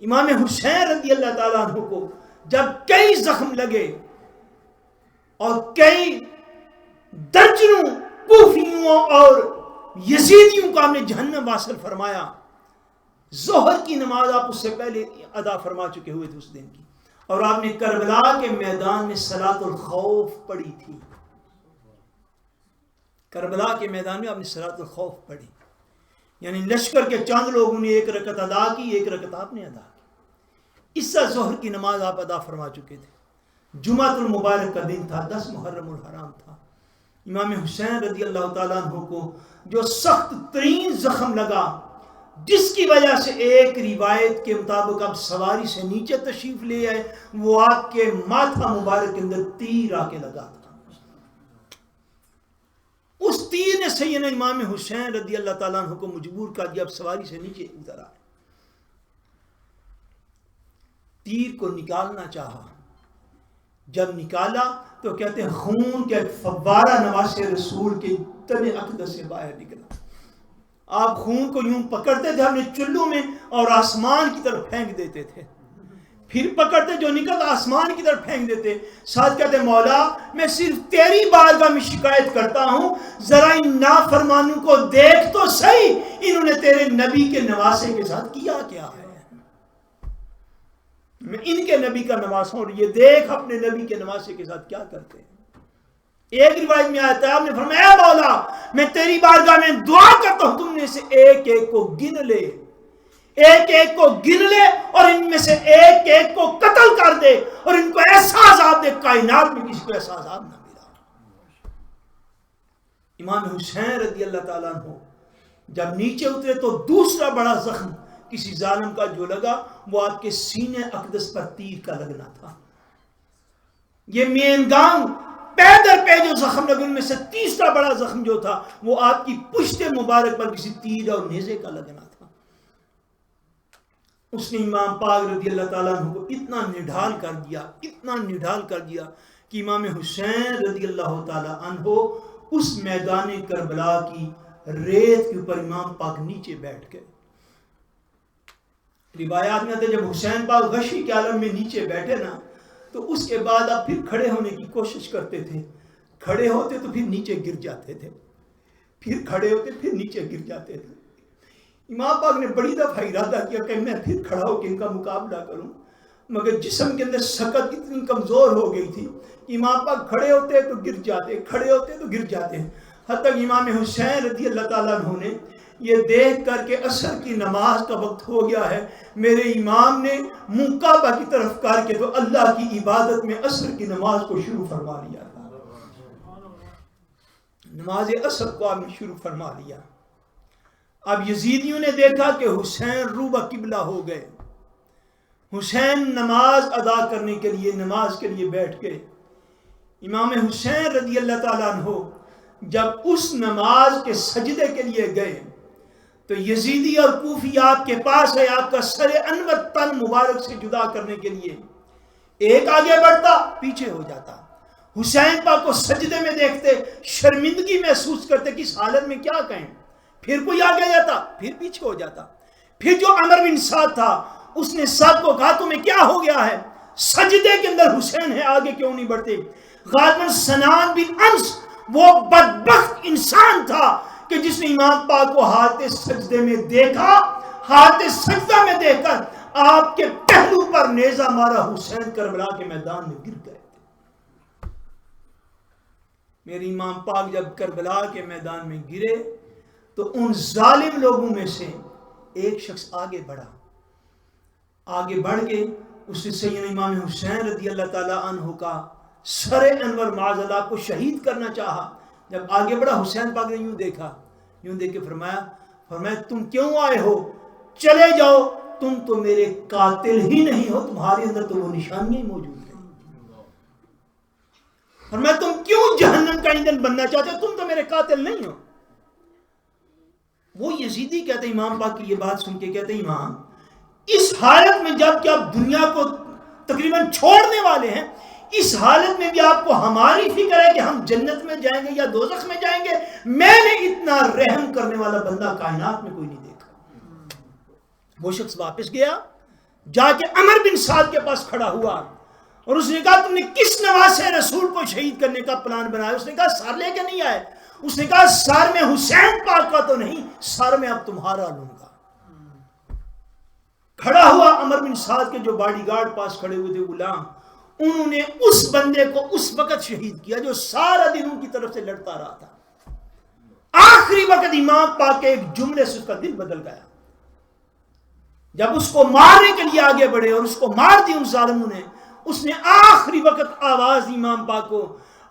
امام حسین رضی اللہ تعالیٰ عنہ کو جب کئی زخم لگے اور کئی درجنوں کوفیوں اور یزیدیوں کا ہم نے جہنم واصل فرمایا، ظہر کی نماز آپ اس سے پہلے ادا فرما چکے ہوئے تھے اس دن کی، اور آپ نے کربلا کے میدان میں صلاۃ الخوف پڑھی تھی. کربلا کے میدان میں آپ نے صلاۃ الخوف پڑھی، یعنی لشکر کے چند لوگوں نے ایک رکعت ادا کی، ایک رکعت آپ نے ادا کی. اس سے ظہر کی نماز آپ ادا فرما چکے تھے. جمعۃ المبارک کا دن تھا، 10 محرم الحرام تھا. امام حسین رضی اللہ تعالیٰ عنہ کو جو سخت ترین زخم لگا، جس کی وجہ سے ایک روایت کے مطابق اب سواری سے نیچے تشریف لے آئے، وہ آپ کے ماتھا مبارک کے اندر تیر آ کے لگا تھا. اس تیر نے سیدنا امام حسین رضی اللہ تعالیٰ عنہ کو مجبور کر دیا اب سواری سے نیچے اتر آئے. تیر کو نکالنا چاہا، جب نکالا تو کہتے ہیں خون کے فوارہ نواسے رسول کے تن اقدس سے باہر نکلا. آپ خون کو یوں پکڑتے تھے اپنے چلوں میں اور آسمان کی طرف پھینک دیتے تھے، پھر پکڑتے جو نکلتا آسمان کی طرف پھینک دیتے. ساتھ کہتے مولا میں صرف تیری بارگاہ میں شکایت کرتا ہوں، ذرا ان نافرمانوں کو دیکھ تو صحیح، انہوں نے تیرے نبی کے نواسے کے ساتھ کیا کیا ہے. میں ان کے نبی کا نواسا اور یہ دیکھ اپنے نبی کے نواسے کے ساتھ کیا کرتے ہیں. ایک روایت میں آتا ہے آپ نے فرمایا اے مولا میں تیری بارگاہ میں دعا کرتا ہوں تم نے سے ایک ایک کو گن لے، ایک ایک کو گن لے اور ان میں سے ایک ایک کو قتل کر دے اور ان کو ایسا عذاب دے کائنات میں کسی کو ایسا عذاب نہ ملا. امام حسین رضی اللہ تعالیٰ عنہ جب نیچے اترے تو دوسرا بڑا زخم کسی ظالم کا جو لگا وہ آپ کے سینے اقدس پر تیر کا لگنا تھا. یہ مین گام پیدر پہ جو زخم لگے ان میں سے تیسرا بڑا زخم جو تھا وہ آپ کی پشت مبارک پر کسی تیر اور نیزے کا لگنا تھا. اس نے امام پاک رضی اللہ تعالیٰ عنہ کو اتنا نڈھال کر دیا، اتنا نڈھال کر دیا کہ امام حسین رضی اللہ تعالیٰ عنہ اس میدان کربلا کی ریت کے اوپر امام پاک نیچے بیٹھ گئے. روایات میں آتے جب حسین پاک غشی کے عالم میں نیچے بیٹھے نا تو اس کے بعد آپ پھر کھڑے ہونے کی کوشش کرتے تھے. کھڑے ہوتے تو پھر نیچے گر جاتے تھے، پھر کھڑے ہوتے پھر نیچے گر جاتے تھے. امام پاک نے بڑی دفعہ ارادہ کیا کہ میں پھر کھڑا ہو کے ان کا مقابلہ کروں، مگر جسم کے اندر شکت اتنی کمزور ہو گئی تھی کہ امام پاک کھڑے ہوتے تو گر جاتے، کھڑے ہوتے تو گر جاتے. حتیٰ کہ امام حسین رضی اللہ تعالیٰ عنہ نے یہ دیکھ کر کے عصر کی نماز کا وقت ہو گیا ہے، میرے امام نے منہ کعبہ کی طرف کر کے تو اللہ کی عبادت میں عصر کی نماز کو شروع فرما لیا تھا. نماز عصر کو آپ نے شروع فرما لیا. اب یزیدیوں نے دیکھا کہ حسین روبہ قبلہ ہو گئے. حسین نماز ادا کرنے کے لیے نماز کے لیے بیٹھ گئے. امام حسین رضی اللہ تعالیٰ عنہ جب اس نماز کے سجدے کے لیے گئے تو یزیدی اور کوفی آپ کے پاس ہے آپ کا سر انور تن مبارک سے جدا کرنے کے لیے. ایک آگے بڑھتا پیچھے ہو جاتا. حسین پاک کو سجدے میں دیکھتے شرمندگی محسوس کرتے کہ اس حالت میں کیا کہیں. پھر کوئی آگے جاتا پھر پیچھے ہو جاتا. پھر جو عمر بن سعد تھا اس نے سب کو کہا تمہیں کیا ہو گیا ہے، سجدے کے اندر حسین ہے آگے کیوں نہیں بڑھتے. غالباً سنان بن انس وہ بدبخت انسان تھا کہ جس نے امام پاک کو حالت سجدے میں دیکھا، حالت سجدہ میں دیکھ کر آپ کے پہلو پر نیزہ مارا. حسین کربلا کے میدان میں گر گئے. میرے امام پاک جب کربلا کے میدان میں گرے تو ان ظالم لوگوں میں سے ایک شخص آگے بڑھا. آگے بڑھ کے اس نے سیدنا امام حسین رضی اللہ تعالی عنہ کا سر انور معاذ اللہ کو شہید کرنا چاہا. جب آگے بڑھا حسین پاک نے یوں دیکھا یوں دیکھ کے فرمایا تم کیوں آئے ہو؟ چلے جاؤ، تم تو میرے قاتل ہی نہیں ہو، تمہارے اندر تو وہ نشانیاں موجود ہیں۔ فرمایا تم کیوں جہنم کا ایندھن بننا چاہتے ہو؟ تم تو میرے قاتل نہیں ہو۔ وہ یزیدی کہتے ہیں، امام پاک کی یہ بات سن کے کہتے ہیں امام، اس حالت میں جب کہ آپ دنیا کو تقریباً چھوڑنے والے ہیں، اس حالت میں بھی آپ کو ہماری فکر ہے کہ ہم جنت میں جائیں گے یا دوزخ میں جائیں گے؟ میں نے اتنا رحم کرنے والا بندہ کائنات میں کوئی نہیں دیکھا۔ وہ شخص واپس گیا، جا کے عمر بن سعد کے پاس کھڑا ہوا اور اس نے کہا تم نے کس نواسے رسول کو شہید کرنے کا پلان بنایا؟ اس نے کہا سر لے کے نہیں آئے۔ اس نے کہا سر میں حسین پاک کا تو نہیں، سر میں اب تمہارا لوں گا۔ کھڑا ہوا عمر بن سعد کے جو باڈی گارڈ پاس کھڑے ہوئے تھے غلام، انہوں نے اس بندے کو اس وقت شہید کیا جو سارا دن ان کی طرف سے لڑتا رہا تھا۔ آخری وقت امام پاک کے ایک جملے سے اس کا دل بدل گیا۔ جب اس کو مارنے کے لیے آگے بڑھے اور اس کو مار دی ان ظالموں نے، اس نے آخری وقت آواز امام پاک کو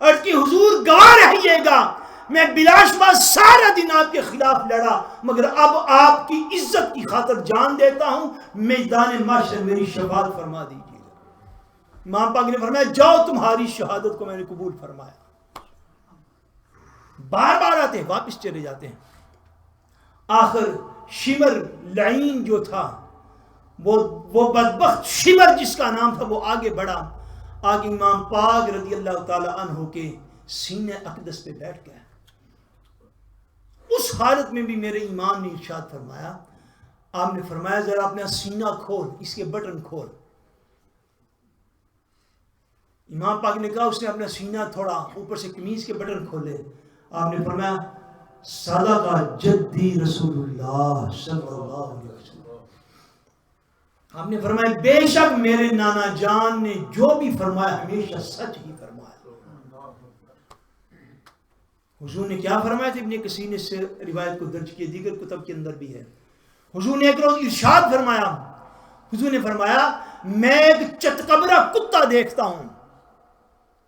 اور کہ حضور گواہ رہیے گا، میں بلا شبہ سارا دن آپ کے خلاف لڑا، مگر اب آپ کی عزت کی خاطر جان دیتا ہوں، میدان محشر میری شفاعت فرما دیجیے۔ امام پاک نے فرمایا جاؤ، تمہاری شہادت کو میں نے قبول فرمایا۔ بار بار آتے واپس چلے جاتے ہیں۔ آخر شمر لعین جو تھا، وہ بدبخت شمر جس کا نام تھا، وہ آگے بڑھا، آگے امام پاک رضی اللہ تعالی عنہ کے سینے اقدس پہ بیٹھ گیا۔ اس حالت میں بھی میرے امام نے ارشاد فرمایا، آپ نے فرمایا ذرا اپنا سینہ کھول، اس کے بٹن کھول۔ امام پاک نے کہا، اس نے اپنا سینہ تھوڑا اوپر سے قمیض کے بٹن کھولے، آپ نے فرمایا صدق جدی رسول اللہ صلی اللہ علیہ وسلم۔ آپ نے فرمایا بے شک میرے نانا جان نے جو بھی فرمایا ہمیشہ سچ ہی فرمایا۔ حضور نے کیا فرمایا تھا؟ ابن کثیر نے سے روایت کو درج کیے، دیگر کتب کے اندر بھی ہے۔ حضور نے ایک روز ارشاد فرمایا، حضور نے فرمایا میں ایک چتکبرا کتا دیکھتا ہوں۔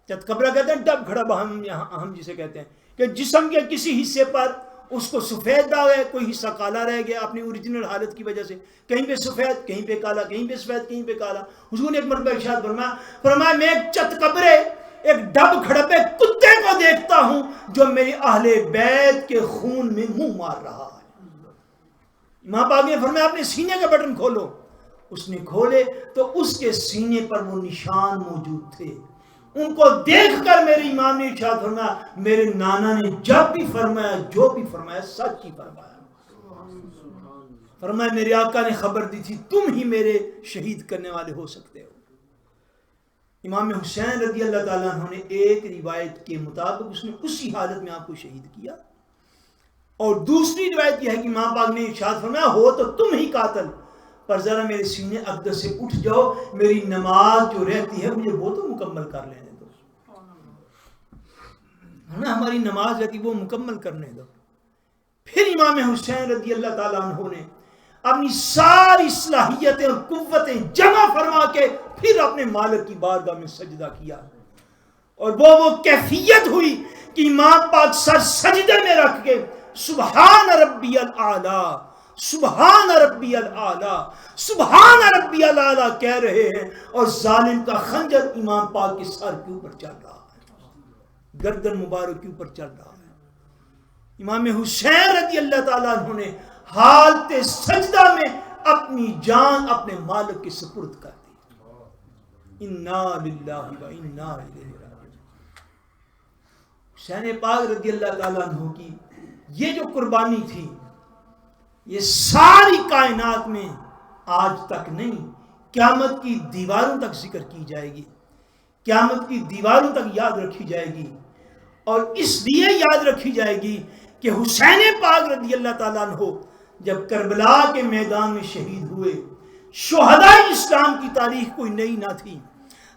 چتکبرا کہتے ہیں ڈب کھڑا، ہم جسے کہتے ہیں کہ جسم کے کسی حصے پر اس کو سفید داغ ہے، کوئی حصہ کالا رہ گیا اپنی اوریجنل حالت کی وجہ سے، کہیں پہ سفید، کہیں پہ کالا، کہیں پہ سفید، کہیں پہ کالا۔ حضور نے ایک مرتبہ ارشاد فرمایا میں ایک چتکبرے، ایک ڈب کھڑپے کتے کو دیکھتا ہوں جو میری اہل بیت کے خون میں منہ مار رہا ہے۔ امام پاک نے فرمایا اپنے سینے کا بٹن کھولو۔ اس نے کھولے تو اس کے سینے پر وہ نشان موجود تھے۔ ان کو دیکھ کر میرے امام نے ارشاد فرمایا میرے نانا نے جب بھی فرمایا جو بھی فرمایا سچ ہی فرمایا۔ فرمایا میرے آقا نے خبر دی تھی تم ہی میرے شہید کرنے والے ہو سکتے ہو۔ امام حسین رضی اللہ تعالیٰ عنہ نے ایک روایت کے مطابق اس نے اسی حالت میں آپ کو شہید کیا، اور دوسری روایت یہ ہے کہ امام پاک نے ارشاد فرمایا ہو تو تم ہی قاتل، پر ذرا میرے سینے اقدس سے اٹھ جاؤ، میری نماز جو رہتی ہے مجھے وہ تو مکمل کر لینے دو، ہماری نماز رہتی وہ مکمل کرنے دو۔ پھر امام حسین رضی اللہ تعالیٰ عنہ نے اپنی ساری صلاحیتیں اور قوتیں جمع فرما کے پھر اپنے مالک کی بارگاہ میں سجدہ کیا، اور وہ کیفیت ہوئی کہ امام پاک سر سجدے میں رکھ کے سبحان ربی الاعلیٰ، سبحان ربی الاعلیٰ، سبحان ربی الاعلیٰ کہہ رہے ہیں، اور ظالم کا خنجر امام پاک کے سر کے اوپر چل رہا ہے، گردن مبارک کے اوپر چل رہا ہے۔ امام حسین رضی اللہ تعالیٰ عنہ نے حالت سجدہ میں اپنی جان اپنے مالک کے سپرد کر دی۔ انا للہ و انا الیہ راجعون۔ حسین پاک رضی اللہ تعالیٰ عنہ کی یہ جو قربانی تھی یہ ساری کائنات میں آج تک نہیں، قیامت کی دیواروں تک ذکر کی جائے گی، قیامت کی دیواروں تک یاد رکھی جائے گی، اور اس لیے یاد رکھی جائے گی کہ حسین پاک رضی اللہ تعالیٰ عنہ جب کربلا کے میدان میں شہید ہوئے، شہداء اسلام کی تاریخ کوئی نئی نہ تھی،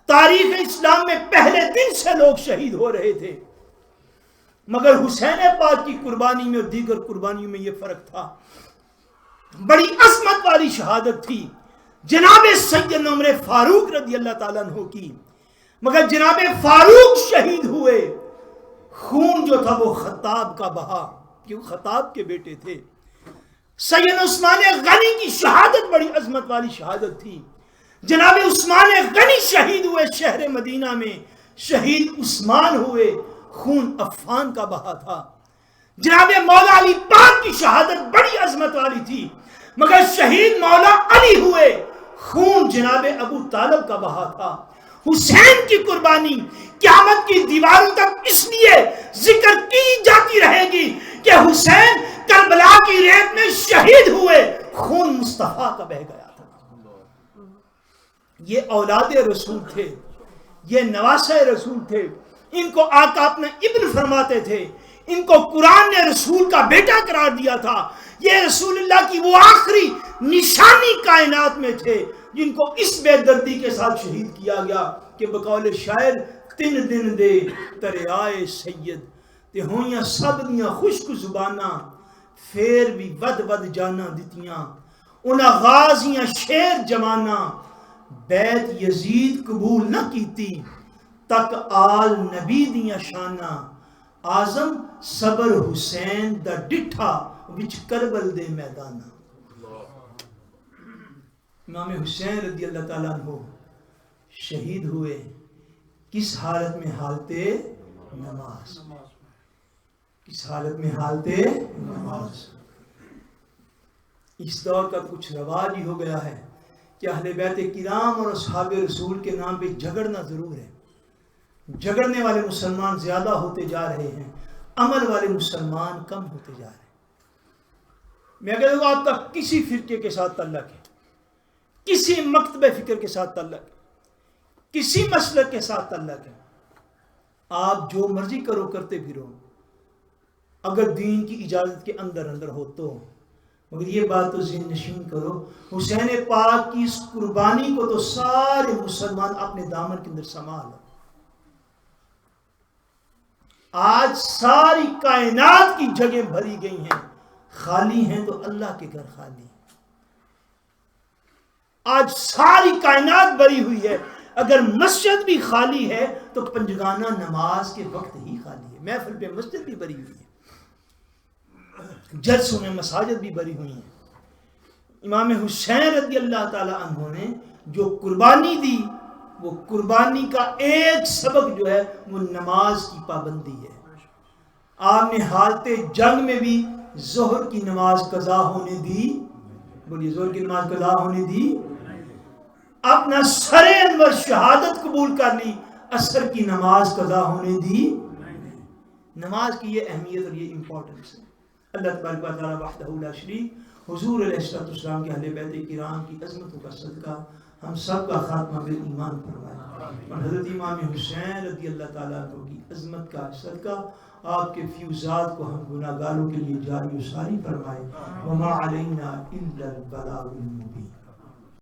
تاریخ اسلام میں پہلے دن سے لوگ شہید ہو رہے تھے، مگر حسین پاک کی قربانی میں اور دیگر قربانیوں میں یہ فرق تھا، بڑی عظمت والی شہادت تھی جناب سیدنا عمر فاروق رضی اللہ تعالیٰ عنہ کی، مگر جناب فاروق شہید ہوئے، خون جو تھا وہ خطاب کا بہا، کہ وہ خطاب کے بیٹے تھے. سید عثمان غنی کی شہادت بڑی عظمت والی شہادت تھی. جناب عثمان غنی شہید ہوئے شہر مدینہ میں. شہید عثمان ہوئے, خون عفان کا بہا تھا. جناب مولا علی پاک کی شہادت بڑی عظمت والی تھی, مگر شہید مولا علی ہوئے, خون جناب ابو طالب کا بہا تھا. حسین کی قربانی قیامت کی دیواروں تک اس لیے ذکر کی جاتی رہے گی کہ حسین کربلا کی ریت میں شہید ہوئے, خون مصطفیٰ کا بہہ گیا تھا. یہ اولاد رسول تھے, یہ نواسہ رسول تھے. ان کو آقا اپنا ابن فرماتے تھے. ان کو قرآن نے رسول کا بیٹا قرار دیا تھا. یہ رسول اللہ کی وہ آخری نشانی کائنات میں تھے جن کو اس بے دردی کے ساتھ شہید کیا گیا کہ بقول شاعر 3 دن دے تریائے سید تے ہویاں سب دیاں خشک زباناں پھر بھی ود ود جانا دتیاں انہاں غازیاں شیر جمانا بیت یزید قبول نہ کیتی تک آل نبی دیاں شانہ آزم صبر حسین دا ڈٹھا وچ کربل دے میدانہ. امام حسین رضی اللہ تعالیٰ عنہ شہید ہوئے کس حالت میں؟ حالت نماز. کس حالت میں؟ حالت نماز. اس دور کا کچھ رواج ہی ہو گیا ہے کہ اہل بیت کرام اور اصحاب رسول کے نام پہ جھگڑنا ضرور ہے. جھگڑنے والے مسلمان زیادہ ہوتے جا رہے ہیں, عمل والے مسلمان کم ہوتے جا رہے ہیں. میں کہتا ہوں آپ کا کسی فرقے کے ساتھ تعلق ہے, کسی مکتب فکر کے ساتھ تعلق ہے, کسی مسلک کے ساتھ تعلق ہے, آپ جو مرضی کرو کرتے پھرو اگر دین کی اجازت کے اندر اندر ہو تو. مگر یہ بات تو ذہن نشین کرو, حسین پاک کی اس قربانی کو تو سارے مسلمان اپنے دامن کے اندر سنبھال. آج ساری کائنات کی جگہیں بھری گئی ہیں, خالی ہیں تو اللہ کے گھر خالی ہیں. آج ساری کائنات بھری ہوئی ہے, اگر مسجد بھی خالی ہے تو پنجگانہ نماز کے وقت ہی خالی ہے. محفل پہ مسجد بھی بھری ہوئی ہے, جلسوں میں مساجد بھی بھری ہوئی ہیں. امام حسین رضی اللہ تعالی عنہ نے جو قربانی دی, وہ قربانی کا ایک سبب جو ہے وہ نماز کی پابندی ہے. آپ نے حالت جنگ میں بھی ظہر کی نماز قضا ہونے دی. بولیے, ظہر کی نماز قضا ہونے دی. اپنا سر انور شہادت قبول کر لی, عصر کی نماز قضا ہونے دی. نماز کی یہ اہمیت اور یہ امپورٹنس ہے. اللہ تبارک و تعالی وحدہ لا شریک حضور علیہ السلام کے اہل بیت کرام کی عظمتوں کا صدقہ ہم سب کا خاتمہ بالایمان فرمائے, اور حضرت امام حسین رضی اللہ تعالیٰ عنہ کی عظمت کا صدقہ آپ کے فیوزات کو ہم گناہگاروں کے لیے جاری و ساری فرمائے. وما علینا الا البلاغ المبین.